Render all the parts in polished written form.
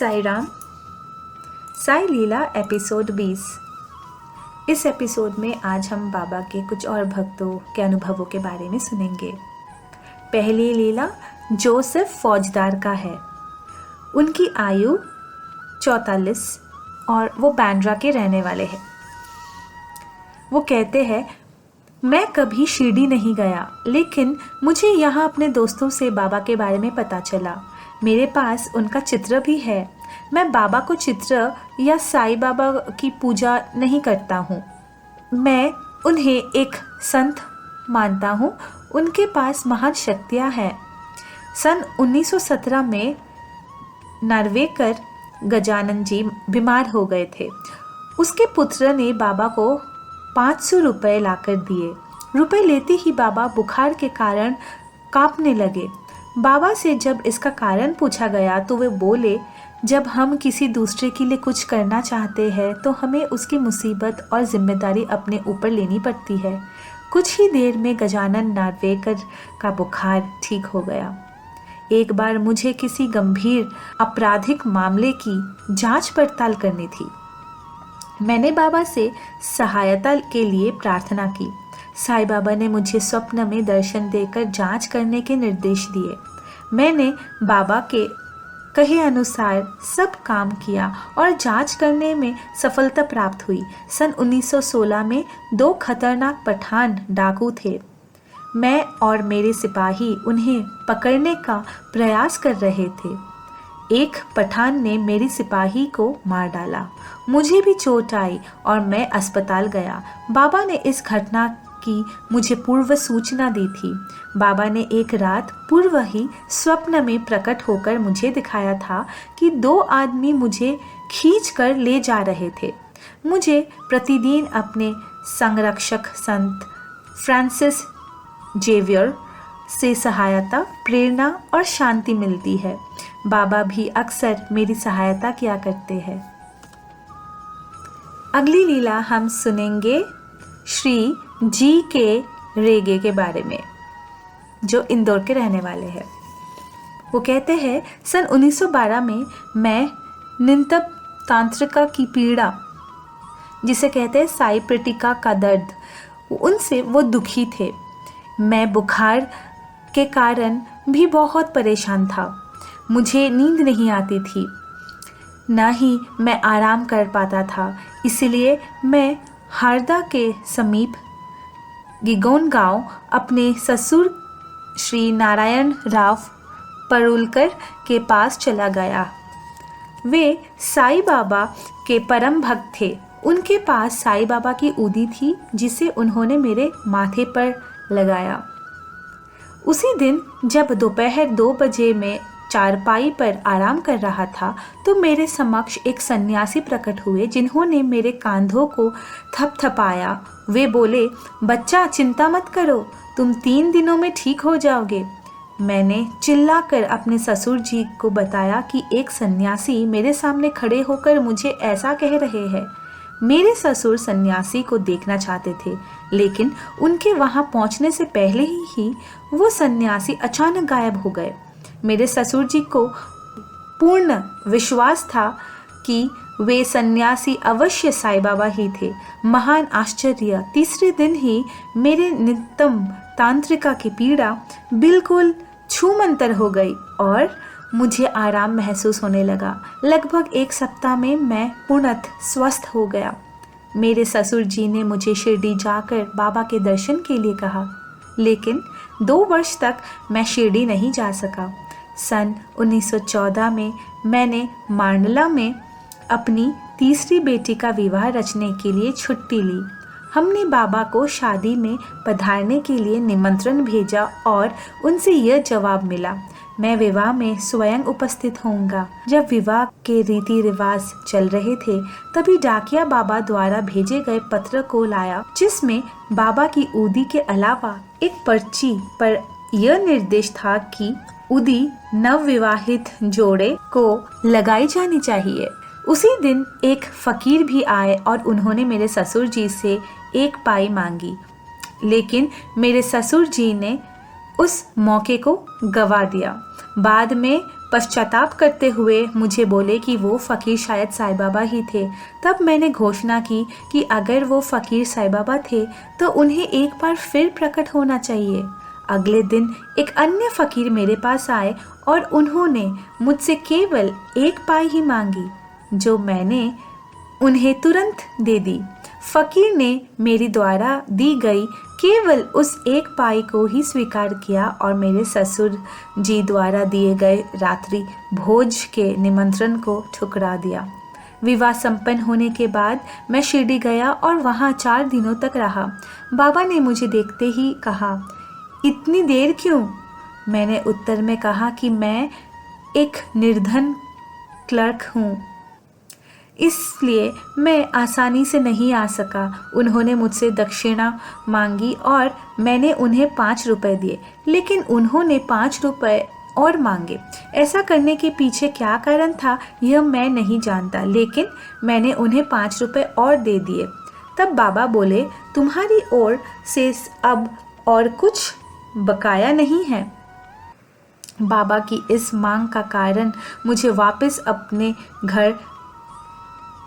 साई राम। साई लीला episode 20। इस episode में आज हम बाबा के कुछ और भक्तों के अनुभवों के बारे में सुनेंगे। पहली लीला जोसेफ फौजदार का है। उनकी आयु 44 और वो बांद्रा के रहने वाले हैं। वो कहते हैं, मैं कभी शिरडी नहीं गया, लेकिन मुझे यहाँ अपने दोस्तों से बाबा के बारे में पता चला। मेरे पास उनका चित्र भी है। मैं बाबा को चित्र या साईं बाबा की पूजा नहीं करता हूँ। मैं उन्हें एक संत मानता हूँ। उनके पास महान शक्तियाँ हैं। सन 1917 में नार्वेकर गजानन जी बीमार हो गए थे। उसके पुत्र ने बाबा को 500 रुपये लाकर दिए। रुपए लेते ही बाबा बुखार के कारण कांपने लगे। बाबा से जब इसका कारण पूछा गया तो वे बोले, जब हम किसी दूसरे के लिए कुछ करना चाहते हैं तो हमें उसकी मुसीबत और जिम्मेदारी अपने ऊपर लेनी पड़ती है। कुछ ही देर में गजानन नार्वेकर का बुखार ठीक हो गया। एक बार मुझे किसी गंभीर आपराधिक मामले की जांच पड़ताल करनी थी। मैंने बाबा से सहायता के लिए प्रार्थना की। साईं बाबा ने मुझे स्वप्न में दर्शन देकर जांच करने के निर्देश दिए। मैंने बाबा के कहे अनुसार सब काम किया और जांच करने में सफलता प्राप्त हुई। सन 1916 में 2 खतरनाक पठान डाकू थे। मैं और मेरे सिपाही उन्हें पकड़ने का प्रयास कर रहे थे। एक पठान ने मेरी सिपाही को मार डाला। मुझे भी चोट आई और मैं अस्पताल गया। बाबा ने इस घटना की मुझे पूर्व सूचना दी थी। बाबा ने एक रात पूर्व ही स्वप्न में प्रकट होकर मुझे दिखाया था कि 2 आदमी मुझे खींच कर ले जा रहे थे। मुझे प्रतिदिन अपने संरक्षक संत फ्रांसिस जेवियर से सहायता, प्रेरणा और शांति मिलती है। बाबा भी अक्सर मेरी सहायता किया करते हैं। अगली लीला हम सुनेंगे श्री जी के रेगे के बारे में, जो इंदौर के रहने वाले हैं। वो कहते हैं, सन 1912 में मैं निंतब तांत्रिका की पीड़ा, जिसे कहते हैं साई प्रटिका का दर्द, उनसे वो दुखी थे। मैं बुखार के कारण भी बहुत परेशान था। मुझे नींद नहीं आती थी, ना ही मैं आराम कर पाता था। इसलिए मैं हारदा के समीप गिगोन गांव अपने ससुर श्री नारायण राव परुलकर के पास चला गया। वे साईं बाबा के परम भक्त थे। उनके पास साईं बाबा की ऊदी थी, जिसे उन्होंने मेरे माथे पर लगाया। उसी दिन जब दोपहर 2 बजे में चारपाई पर आराम कर रहा था तो मेरे समक्ष एक सन्यासी प्रकट हुए, जिन्होंने मेरे कंधों को थपथपाया। वे बोले, बच्चा चिंता मत करो, तुम 3 दिनों में ठीक हो जाओगे। मैंने चिल्लाकर अपने ससुर जी को बताया कि एक सन्यासी मेरे सामने खड़े होकर मुझे ऐसा कह रहे हैं। मेरे ससुर सन्यासी को देखना चाहते थे, लेकिन उनके वहां पहुंचने से पहले ही वो सन्यासी अचानक गायब हो गए। मेरे ससुर जी को पूर्ण विश्वास था कि वे सन्यासी अवश्य साईं बाबा ही थे। महान आश्चर्य, तीसरे दिन ही मेरे नित्यम तांत्रिका की पीड़ा बिल्कुल छूमंतर हो गई और मुझे आराम महसूस होने लगा। लगभग 1 सप्ताह में मैं पूर्णतः स्वस्थ हो गया। मेरे ससुर जी ने मुझे शिरडी जाकर बाबा के दर्शन के लिए कहा, लेकिन 2 वर्ष तक मैं शिरडी नहीं जा सका। सन 1914 में मैंने मांडला में अपनी तीसरी बेटी का विवाह रचने के लिए छुट्टी ली। हमने बाबा को शादी में पधारने के लिए निमंत्रण भेजा और उनसे यह जवाब मिला, मैं विवाह में स्वयं उपस्थित होऊंगा। जब विवाह के रीति रिवाज चल रहे थे, तभी डाकिया बाबा द्वारा भेजे गए पत्र को लाया, जिसमें बाबा की ऊदी के अलावा एक पर्ची पर यह निर्देश था कि ऊदी नवविवाहित जोड़े को लगाई जानी चाहिए। उसी दिन एक फकीर भी आए और उन्होंने मेरे ससुर जी से 1 पाई मांगी, लेकिन मेरे ससुर जी ने उस मौके को गवा दिया। बाद में पश्चाताप करते हुए मुझे बोले कि वो फ़कीर शायद साईं बाबा ही थे। तब मैंने घोषणा की कि अगर वो फ़कीर साईं बाबा थे तो उन्हें एक बार फिर प्रकट होना चाहिए। अगले दिन एक अन्य फ़कीर मेरे पास आए और उन्होंने मुझसे केवल 1 पाई ही मांगी, जो मैंने उन्हें तुरंत दे दी। फ़कीर ने मेरी द्वारा दी गई केवल उस 1 पाई को ही स्वीकार किया और मेरे ससुर जी द्वारा दिए गए रात्रि भोज के निमंत्रण को ठुकरा दिया। विवाह संपन्न होने के बाद मैं शिरडी गया और वहाँ 4 दिनों तक रहा। बाबा ने मुझे देखते ही कहा, इतनी देर क्यों? मैंने उत्तर में कहा कि मैं एक निर्धन क्लर्क हूँ, इसलिए मैं आसानी से नहीं आ सका। उन्होंने मुझसे दक्षिणा मांगी और मैंने उन्हें 5 रुपए दिए, लेकिन उन्होंने 5 रुपए और मांगे। ऐसा करने के पीछे क्या कारण था यह मैं नहीं जानता, लेकिन मैंने उन्हें 5 रुपए और दे दिए। तब बाबा बोले, तुम्हारी ओर से अब और कुछ बकाया नहीं है। बाबा की इस मांग का कारण मुझे वापस अपने घर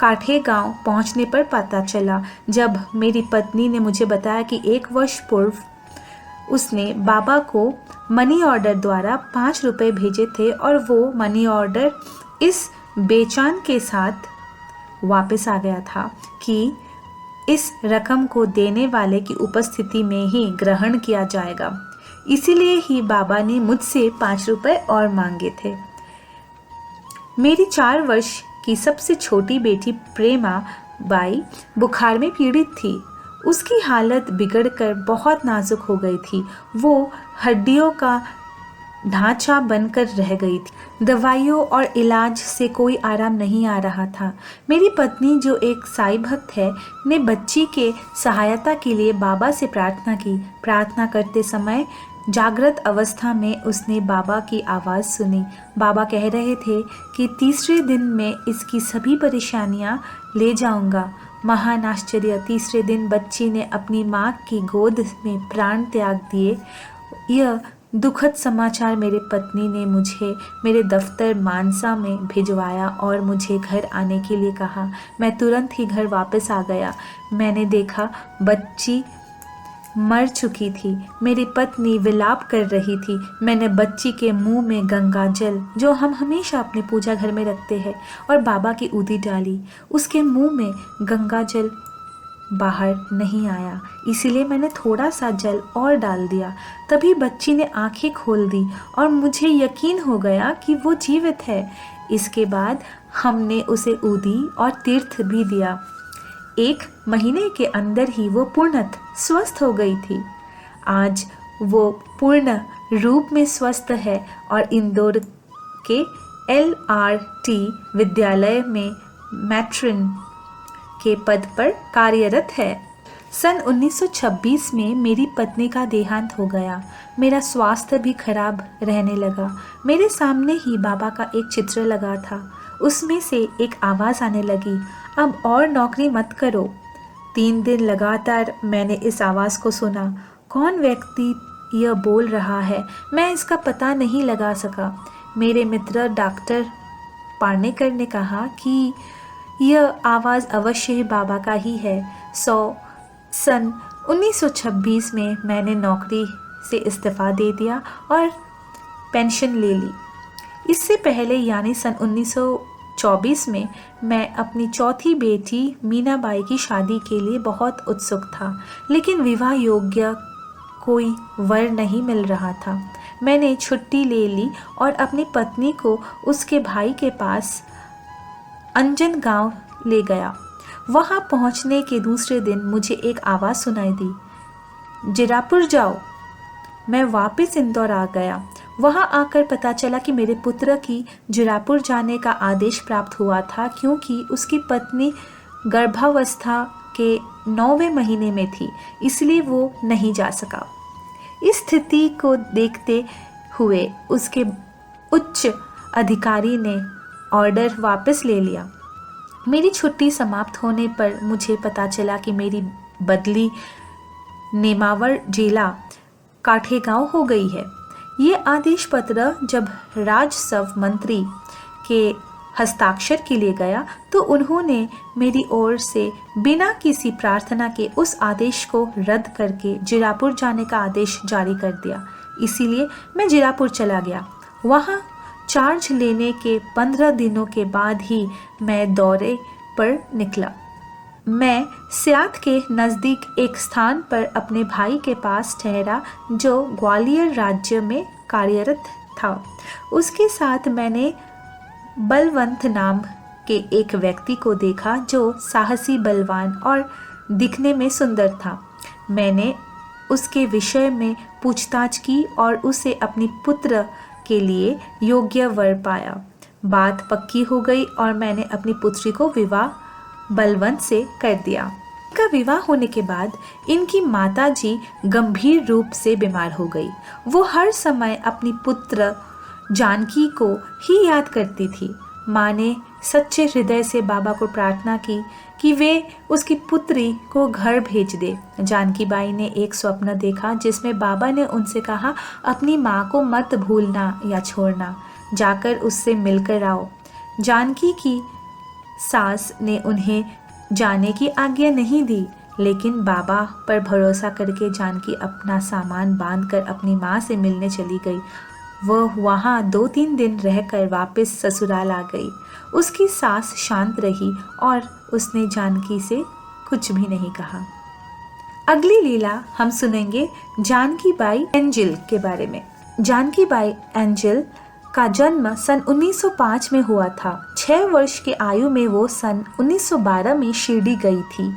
काठे गांव पहुंचने पर पता चला, जब मेरी पत्नी ने मुझे बताया कि 1 वर्ष पूर्व उसने बाबा को मनी ऑर्डर द्वारा 5 रुपए भेजे थे और वो मनी ऑर्डर इस बेचान के साथ वापस आ गया था कि इस रकम को देने वाले की उपस्थिति में ही ग्रहण किया जाएगा। इसीलिए ही बाबा ने मुझसे 5 रुपए और मांगे थे। मेरी 4 वर्ष की सबसे छोटी बेटी प्रेमा बाई बुखार में पीड़ित थी। उसकी हालत बिगड़कर बहुत नाजुक हो गई थी। वो हड्डियों का ढांचा बनकर रह गई थी। दवाइयों और इलाज से कोई आराम नहीं आ रहा था। मेरी पत्नी, जो एक साईं भक्त है, ने बच्ची के सहायता के लिए बाबा से प्रार्थना की। प्रार्थना करते समय जागृत अवस्था में उसने बाबा की आवाज़ सुनी। बाबा कह रहे थे कि 3रे दिन में इसकी सभी परेशानियां ले जाऊंगा। महान आश्चर्य! 3रे दिन बच्ची ने अपनी माँ की गोद में प्राण त्याग दिए। यह दुखद समाचार मेरे पत्नी ने मुझे मेरे दफ्तर मानसा में भिजवाया और मुझे घर आने के लिए कहा। मैं तुरंत ही घर वापस आ गया। मैंने देखा बच्ची मर चुकी थी। मेरी पत्नी विलाप कर रही थी। मैंने बच्ची के मुंह में गंगा जल, जो हम हमेशा अपने पूजा घर में रखते हैं, और बाबा की ऊदी डाली। उसके मुंह में गंगा जल बाहर नहीं आया, इसीलिए मैंने थोड़ा सा जल और डाल दिया। तभी बच्ची ने आंखें खोल दी और मुझे यकीन हो गया कि वो जीवित है। इसके बाद हमने उसे ऊदी और तीर्थ भी दिया। 1 महीने के अंदर ही वो पूर्णतः स्वस्थ हो गई थी। आज वो पूर्ण रूप में स्वस्थ है और इंदौर के LRT विद्यालय में मैट्रन के पद पर कार्यरत है। सन 1926 में मेरी पत्नी का देहांत हो गया। मेरा स्वास्थ्य भी खराब रहने लगा। मेरे सामने ही बाबा का एक चित्र लगा था। उसमें से एक आवाज़ आने लगी, अब और नौकरी मत करो। 3 दिन लगातार मैंने इस आवाज़ को सुना। कौन व्यक्ति यह बोल रहा है, मैं इसका पता नहीं लगा सका। मेरे मित्र डॉक्टर पार्नेकर ने कहा कि यह आवाज़ अवश्य ही बाबा का ही है। सन 1926 में मैंने नौकरी से इस्तीफ़ा दे दिया और पेंशन ले ली। इससे पहले यानी सन 1924 में मैं अपनी चौथी बेटी मीनाबाई की शादी के लिए बहुत उत्सुक था, लेकिन विवाह योग्य कोई वर नहीं मिल रहा था। मैंने छुट्टी ले ली और अपनी पत्नी को उसके भाई के पास अंजन गांव ले गया। वहां पहुंचने के दूसरे दिन मुझे एक आवाज़ सुनाई दी, जीरापुर जाओ। मैं वापस इंदौर आ गया। वहां आकर पता चला कि मेरे पुत्र की जीरापुर जाने का आदेश प्राप्त हुआ था, क्योंकि उसकी पत्नी गर्भावस्था के 9वें महीने में थी, इसलिए वो नहीं जा सका। इस स्थिति को देखते हुए उसके उच्च अधिकारी ने ऑर्डर वापस ले लिया। मेरी छुट्टी समाप्त होने पर मुझे पता चला कि मेरी बदली नेमावर जिला काठेगांव हो गई है। ये आदेश पत्र जब राजस्व मंत्री के हस्ताक्षर के लिए गया तो उन्होंने मेरी ओर से बिना किसी प्रार्थना के उस आदेश को रद्द करके जीरापुर जाने का आदेश जारी कर दिया। इसीलिए मैं जीरापुर चला गया। वहाँ चार्ज लेने के 15 दिनों के बाद ही मैं दौरे पर निकला। मैं सियात के नज़दीक एक स्थान पर अपने भाई के पास ठहरा जो ग्वालियर राज्य में कार्यरत था। उसके साथ मैंने बलवंत नाम के एक व्यक्ति को देखा जो साहसी, बलवान और दिखने में सुंदर था। मैंने उसके विषय में पूछताछ की और उसे अपनी पुत्र के लिए योग्य वर पाया। बात पक्की हो गई और मैंने अपनी पुत्री को विवाह बलवंत से कर दिया। इनका विवाह होने के बाद इनकी माताजी गंभीर रूप से बीमार हो गई। वो हर समय अपनी पुत्र जानकी को ही याद करती थी। माँ ने सच्चे हृदय से बाबा को प्रार्थना की कि वे उसकी पुत्री को घर भेज दे। जानकी बाई ने एक स्वप्न देखा जिसमें बाबा ने उनसे कहा, अपनी माँ को मत भूलना या छोड़ना, जाकर उससे मिलकर आओ। जानकी की सास ने उन्हें जाने की आज्ञा नहीं दी, लेकिन बाबा पर भरोसा करके जानकी अपना सामान बांधकर अपनी माँ से मिलने चली गई। वह वहाँ 2-3 दिन रहकर वापस ससुराल आ गई। उसकी सास शांत रही और उसने जानकी से कुछ भी नहीं कहा। अगली लीला हम सुनेंगे जानकी बाई एंजल के बारे में। जानकी बाई एंजल का जन्म सन 1905 में हुआ था। 6 वर्ष की आयु में वो सन 1912 में शिरडी गई थी।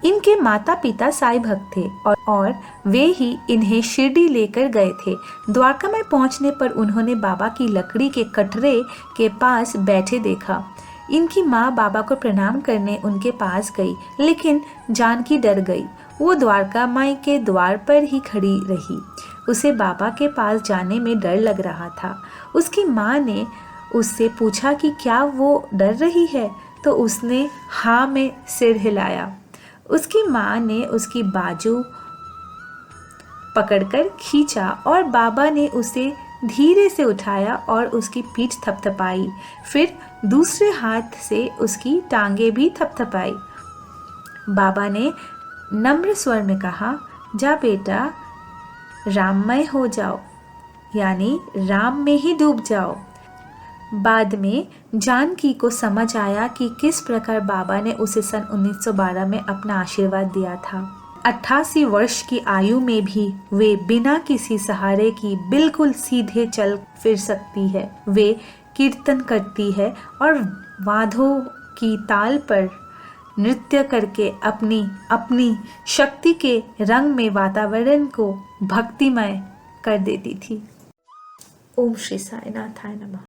इनके माता पिता साईं भक्त थे और वे ही इन्हें शिरडी लेकर गए थे। द्वारका में पहुंचने पर उन्होंने बाबा की लकड़ी के कटरे के पास बैठे देखा। इनकी माँ बाबा को प्रणाम करने उनके पास गई, लेकिन जानकी डर गई। वो द्वारका माई के द्वार पर ही खड़ी रही। उसे बाबा के पास जाने में डर लग रहा था। उसकी माँ ने उससे पूछा कि क्या वो डर रही है, तो उसने हाँ में सिर हिलाया। उसकी माँ ने उसकी बाजू पकड़कर खींचा और बाबा ने उसे धीरे से उठाया और उसकी पीठ थपथपाई। फिर दूसरे हाथ से उसकी टांगे भी थपथपाई। बाबा ने नम्र स्वर में कहा, जा बेटा, राममय हो जाओ, यानी राम में ही डूब जाओ। बाद में जानकी को समझ आया कि किस प्रकार बाबा ने उसे सन 1912 में अपना आशीर्वाद दिया था। 88 वर्ष की आयु में भी वे बिना किसी सहारे की बिल्कुल सीधे चल फिर सकती है। वे कीर्तन करती है और वाद्यों की ताल पर नृत्य करके अपनी शक्ति के रंग में वातावरण को भक्तिमय कर देती थी। ओम श्री साईनाथाय नमः।